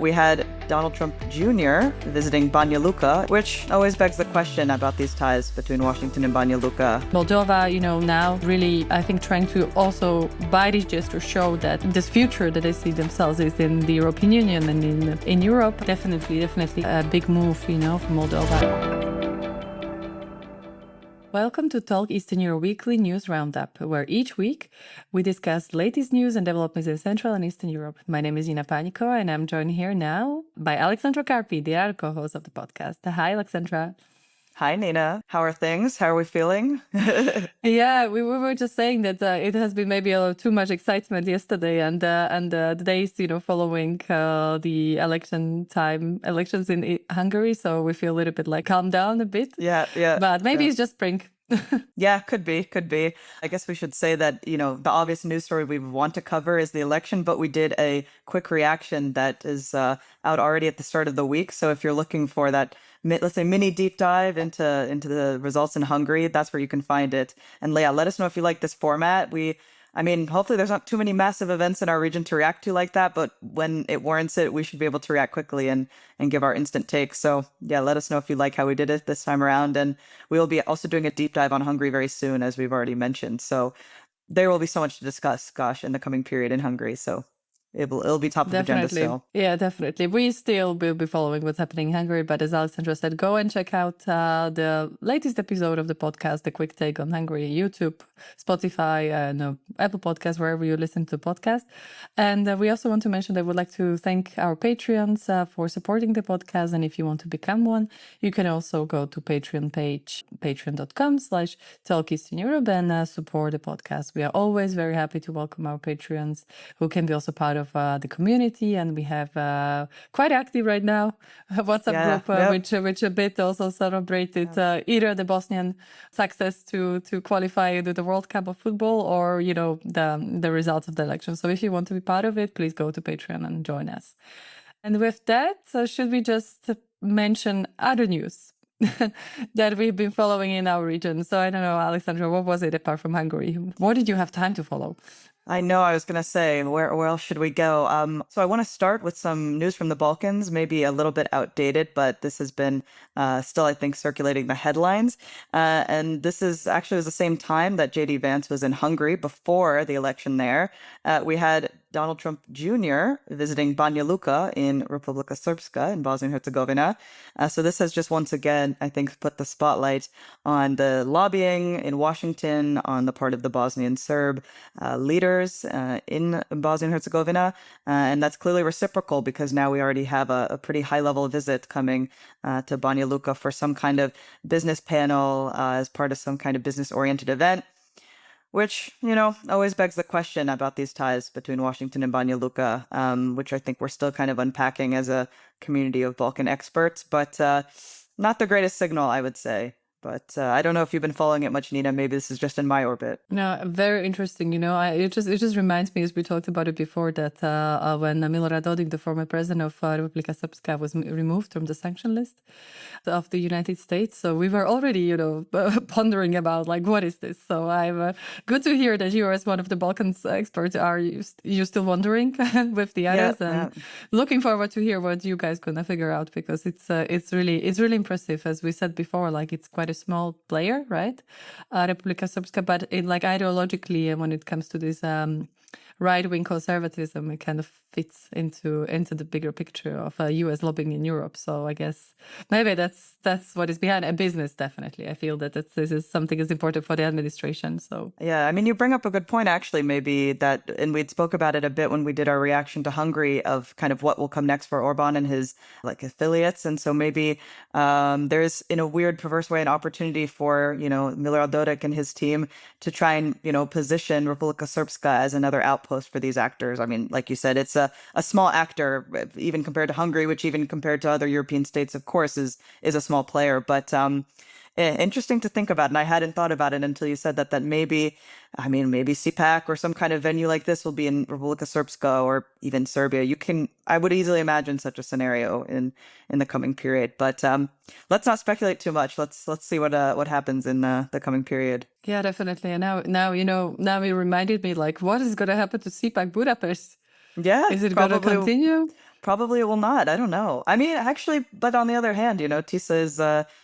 we had Donald Trump Jr. visiting Banja Luka, which always begs the question about these ties between Washington and Banja Luka. Moldova, now really, I think, trying to also, by this gesture, show that this future that they see themselves is in the European Union and in Europe. Definitely a big move, for Moldova. Welcome to Talk Eastern Europe Weekly News Roundup, where each week we discuss latest news and developments in Central and Eastern Europe. My name is Nina Panikova, and I'm joined here now by Alexandra Karpi, the other co-host of the podcast. Hi, Alexandra. Hi, Nina. How are things? How are we feeling? Yeah, we were just saying that it has been maybe a little too much excitement yesterday and the days, following the elections in Hungary. So we feel a little bit like calm down a bit. Yeah. But maybe it's just spring. Yeah, could be. I guess we should say that, the obvious news story we want to cover is the election, but we did a quick reaction that is out already at the start of the week. So if you're looking for that, let's say, mini deep dive into the results in Hungary, that's where you can find it. And Leah, let us know if you like this format. Hopefully there's not too many massive events in our region to react to like that, but when it warrants it, we should be able to react quickly and give our instant take. So yeah, let us know if you like how we did it this time around. And we will be also doing a deep dive on Hungary very soon, as we've already mentioned. So there will be so much to discuss, in the coming period in Hungary. So it'll be top of the agenda still. Yeah, definitely. We still will be following what's happening in Hungary, but as Alexandra said, go and check out the latest episode of the podcast, The Quick Take on Hungary, YouTube, Spotify, Apple Podcasts, wherever you listen to podcasts. And we also want to mention that we'd like to thank our Patreons for supporting the podcast. And if you want to become one, you can also go to Patreon page, patreon.com/TalkEasternEurope and support the podcast. We are always very happy to welcome our Patreons who can be also part of the community, and we have quite active right now WhatsApp group, which a bit also celebrated either the Bosnian success to qualify to the World Cup of football or the results of the election. So if you want to be part of it, please go to Patreon and join us. And with that, should we just mention other news that we've been following in our region? So I don't know, Alexandra, what was it apart from Hungary? What did you have time to follow? I know, I was going to say, where else should we go? So I want to start with some news from the Balkans, maybe a little bit outdated, but this has been still, I think, circulating the headlines. And this is actually was the same time that J.D. Vance was in Hungary before the election there. We had Donald Trump Jr. visiting Banja Luka in Republika Srpska in Bosnia and Herzegovina. So this has just once again, I think, put the spotlight on the lobbying in Washington on the part of the Bosnian Serb leaders in Bosnia and Herzegovina. And that's clearly reciprocal because now we already have a pretty high-level visit coming to Banja Luka for some kind of business panel as part of some kind of business-oriented event. Which, always begs the question about these ties between Washington and Banja Luka, which I think we're still kind of unpacking as a community of Balkan experts, but not the greatest signal, I would say. But I don't know if you've been following it much, Nina. Maybe this is just in my orbit. No, very interesting. It just reminds me, as we talked about it before, that when Milorad Dodik, the former president of Republika Srpska, was removed from the sanction list of the United States, so we were already, pondering about what is this. So I'm good to hear that you, as one of the Balkans experts, are you still wondering with the others, looking forward to hear what you guys gonna figure out, because it's really impressive. As we said before, it's quite a small player, right? Republika Srpska, but ideologically, when it comes to this right-wing conservatism, it kind of fits into the bigger picture of U.S. lobbying in Europe. So I guess maybe that's what is behind a business. Definitely, I feel that this is something that's important for the administration. So yeah, you bring up a good point, actually. Maybe that, and we spoke about it a bit when we did our reaction to Hungary of kind of what will come next for Orban and his affiliates. And so maybe there's, in a weird, perverse way, an opportunity for Milorad Dodik and his team to try and position Republika Srpska as another outpost for these actors. Like you said, it's a small actor, even compared to Hungary, which even compared to other European states, of course, is a small player. But interesting to think about. And I hadn't thought about it until you said that maybe CPAC or some kind of venue like this will be in Republika Srpska or even Serbia. I would easily imagine such a scenario in the coming period. But let's not speculate too much. Let's see what happens in the coming period. Yeah, definitely. And now you reminded me, what is going to happen to CPAC Budapest? Yeah, Is it going to continue? probably it will not. I don't know. I mean, actually, but on the other hand, TISA is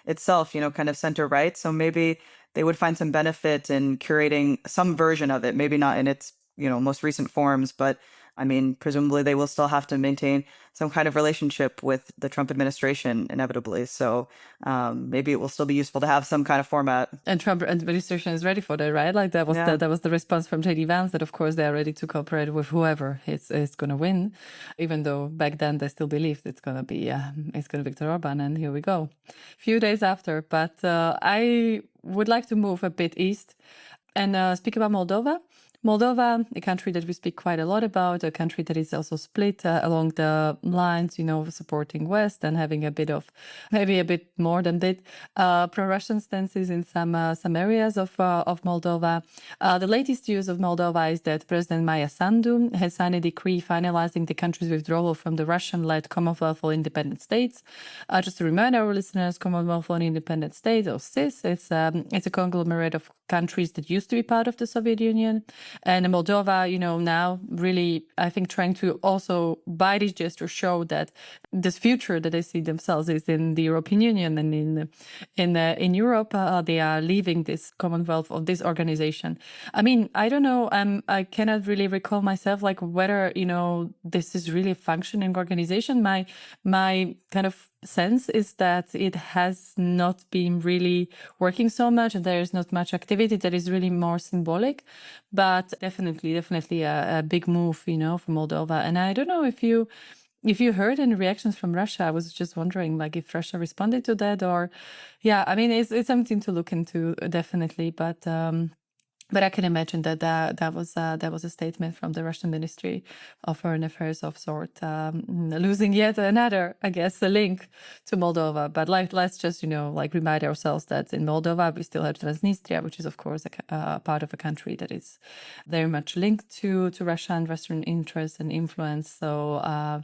itself, kind of center right. So maybe they would find some benefit in curating some version of it. Maybe not in its, most recent forms, but I mean, presumably they will still have to maintain some kind of relationship with the Trump administration inevitably. So maybe it will still be useful to have some kind of format. And Trump administration is ready for that, right? Like that was Yeah. that was the response from JD Vance, that of course they are ready to cooperate with whoever is going to win, even though back then they still believed it's going to be Viktor Orban, and here we go, few days after. But I would like to move a bit east and speak about Moldova. Moldova, a country that we speak quite a lot about, a country that is also split along the lines, supporting West and having maybe a bit more than that, pro-Russian stances in some areas of Moldova. The latest news of Moldova is that President Maia Sandu has signed a decree finalizing the country's withdrawal from the Russian-led Commonwealth of Independent States. Just to remind our listeners, Commonwealth of Independent States, or CIS, it's a conglomerate of countries that used to be part of the Soviet Union. And Moldova, now really, I think, trying to also by this gesture show that this future that they see themselves is in the European Union, and in Europe, they are leaving this Commonwealth of this organization. I mean, I don't know. I cannot really recall myself like whether this is really a functioning organization. My kind of sense is that it has not been really working so much, and there is not much activity that is really more symbolic, but definitely a big move, for Moldova. And I don't know if you heard any reactions from Russia. I was just wondering, like, if Russia responded to that, or, yeah, I mean, it's something to look into, definitely, but I can imagine that was a statement from the Russian Ministry of Foreign Affairs of sort, losing yet another, I guess, a link to Moldova. But let's just remind ourselves that in Moldova we still have Transnistria, which is of course a part of a country that is very much linked to Russia and Western interests and influence. So.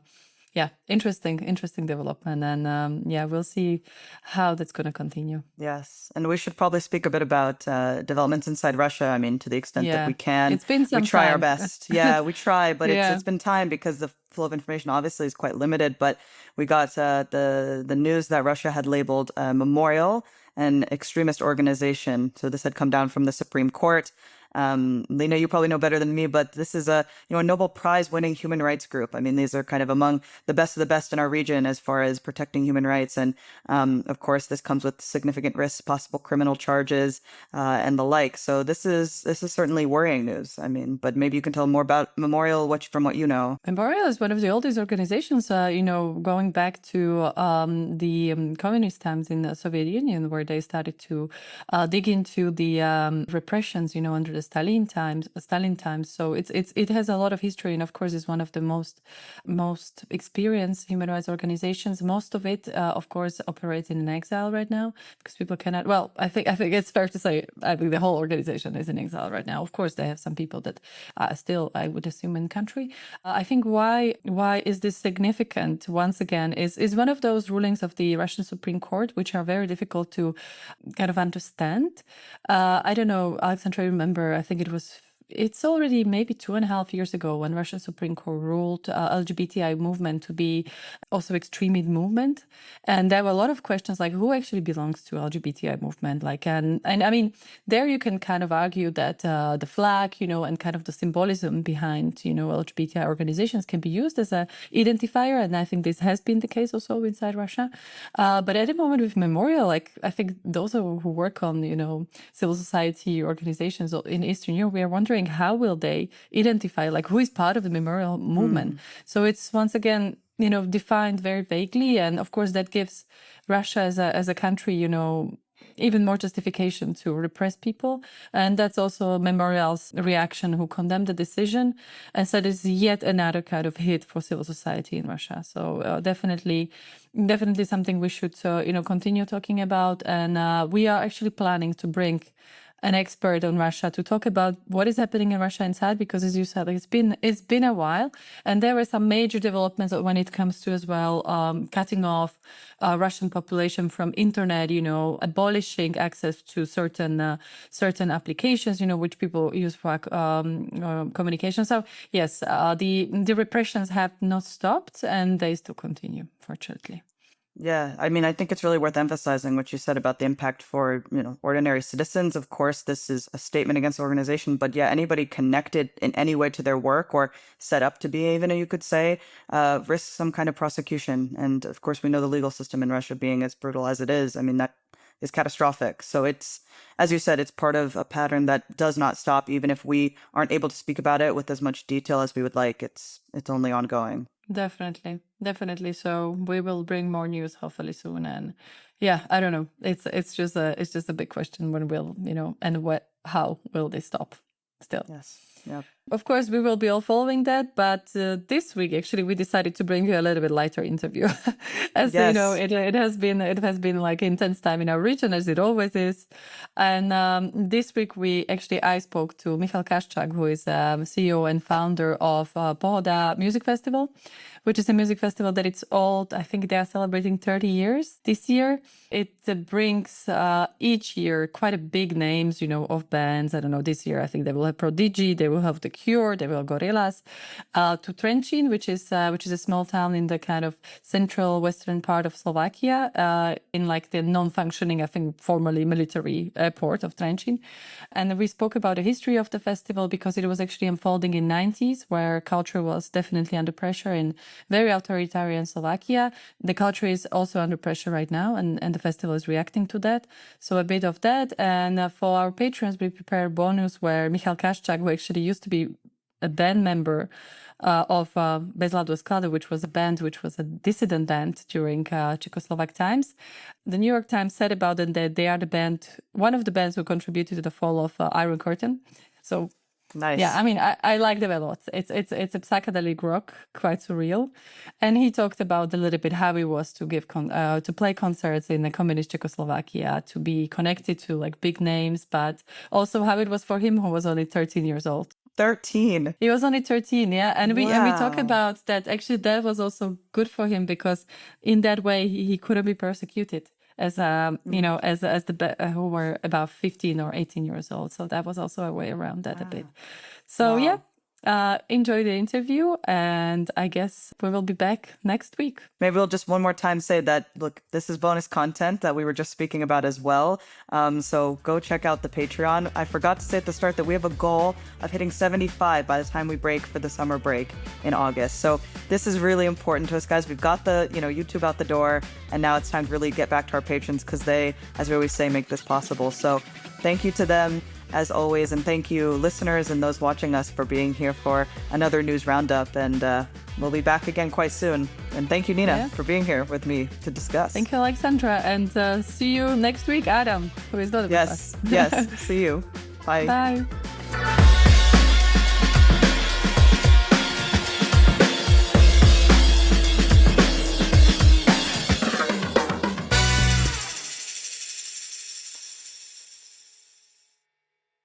Yeah, interesting development, and we'll see how that's going to continue. Yes, and we should probably speak a bit about developments inside Russia. I mean, to the extent that we can, it's been some we try our time. best. Yeah, we try, but Yeah. it's been time because the flow of information obviously is quite limited. But we got the news that Russia had labeled Memorial an extremist organization. So this had come down from the Supreme Court. Lena, you probably know better than me, but this is a Nobel Prize winning human rights group. I mean, these are kind of among the best in our region as far as protecting human rights. And of course, this comes with significant risks, possible criminal charges, and the like. So this is certainly worrying news. I mean, but maybe you can tell more about Memorial, from what you know. Memorial is one of the oldest organizations, going back to the communist times in the Soviet Union, where they started to dig into the repressions, under the Stalin times. So it has a lot of history, and of course, is one of the most experienced human rights organizations. Most of it, of course, operates in exile right now because people cannot. Well, I think it's fair to say I think the whole organization is in exile right now. Of course, they have some people that still, I would assume, in country. I think why is this significant? Once again, is one of those rulings of the Russian Supreme Court which are very difficult to kind of understand. I don't know, Alexandra, remember, I think it's already maybe 2.5 years ago when Russian Supreme Court ruled LGBTI movement to be also extremist movement. And there were a lot of questions like who actually belongs to LGBTI movement? Like, and I mean, there you can kind of argue that the flag, and kind of the symbolism behind, LGBTI organizations can be used as a identifier. And I think this has been the case also inside Russia. But at the moment with Memorial, like, I think those who work on, civil society organizations in Eastern Europe, we are wondering how will they identify, like, who is part of the Memorial movement. So it's once again, defined very vaguely, and of course that gives Russia as a country, even more justification to repress people. And that's also Memorial's reaction, who condemned the decision and said it's yet another kind of hit for civil society in Russia. So definitely something we should continue talking about. And we are actually planning to bring an expert on Russia to talk about what is happening in Russia inside, because as you said, it's been a while, and there were some major developments when it comes to as well cutting off Russian population from internet, abolishing access to certain applications, which people use for communication. So yes, the repressions have not stopped, and they still continue, fortunately. Yeah, I mean, I think it's really worth emphasizing what you said about the impact for, ordinary citizens. Of course, this is a statement against the organization, but yeah, anybody connected in any way to their work or set up to be, even you could say, risks some kind of prosecution. And of course, we know the legal system in Russia being as brutal as it is. I mean, that is catastrophic. So it's, as you said, it's part of a pattern that does not stop, even if we aren't able to speak about it with as much detail as we would like. It's only ongoing. Definitely. So we will bring more news hopefully soon. And yeah, I don't know. It's just a big question when will, and how will they stop still? Yes. Yeah. Of course, we will be all following that. But this week, actually, we decided to bring you a little bit lighter interview. As Yes. it has been like intense time in our region, as it always is. And this week, I spoke to Michal Kaščák, who is CEO and founder of Pohoda Music Festival, which is a music festival that it's old. I think they are celebrating 30 years this year. It brings each year quite a big names, of bands. I don't know, this year I think they will have Prodigy, they will have The Cure, they will have Gorillaz, to Trenčín, which is a small town in the kind of central western part of Slovakia, in like the non-functioning, I think, formerly military port of Trenčín. And we spoke about the history of the festival, because it was actually unfolding in 90s, where culture was definitely under pressure in very authoritarian Slovakia. The culture is also under pressure right now, and the festival is reacting to that. So a bit of that. And for our patrons, we prepared a bonus where Michal Kaščák, who actually used to be a band member of Bezladu Skladu, which was a dissident band during Czechoslovak times. The New York Times said about them that they are one of the bands who contributed to the fall of Iron Curtain. So nice. Yeah, I mean, I like them a lot. It's a psychedelic rock, quite surreal. And he talked about a little bit how it was to give to play concerts in the communist Czechoslovakia, to be connected to like big names, but also how it was for him, who was only 13 years old. 13. He was only 13, yeah. And we talk Wow. about that. Actually, that was also good for him, because in that way he couldn't be persecuted as who were about 15 or 18 years old. So that was also a way around that a bit. So Wow. enjoy the interview, and I guess we will be back next week. Maybe we'll just one more time say that, look, this is bonus content that we were just speaking about as well. So go check out the Patreon. I forgot to say at the start that we have a goal of hitting 75 by the time we break for the summer break in August. So this is really important to us, guys. We've got the, YouTube out the door, and now it's time to really get back to our patrons, because they, as we always say, make this possible. So thank you to them, as always, and thank you, listeners and those watching us, for being here for another news roundup. And we'll be back again quite soon. And thank you, Nina, for being here with me to discuss. Thank you, Alexandra, and see you next week, Adam, who is not with us. Yes. See you. Bye. Bye.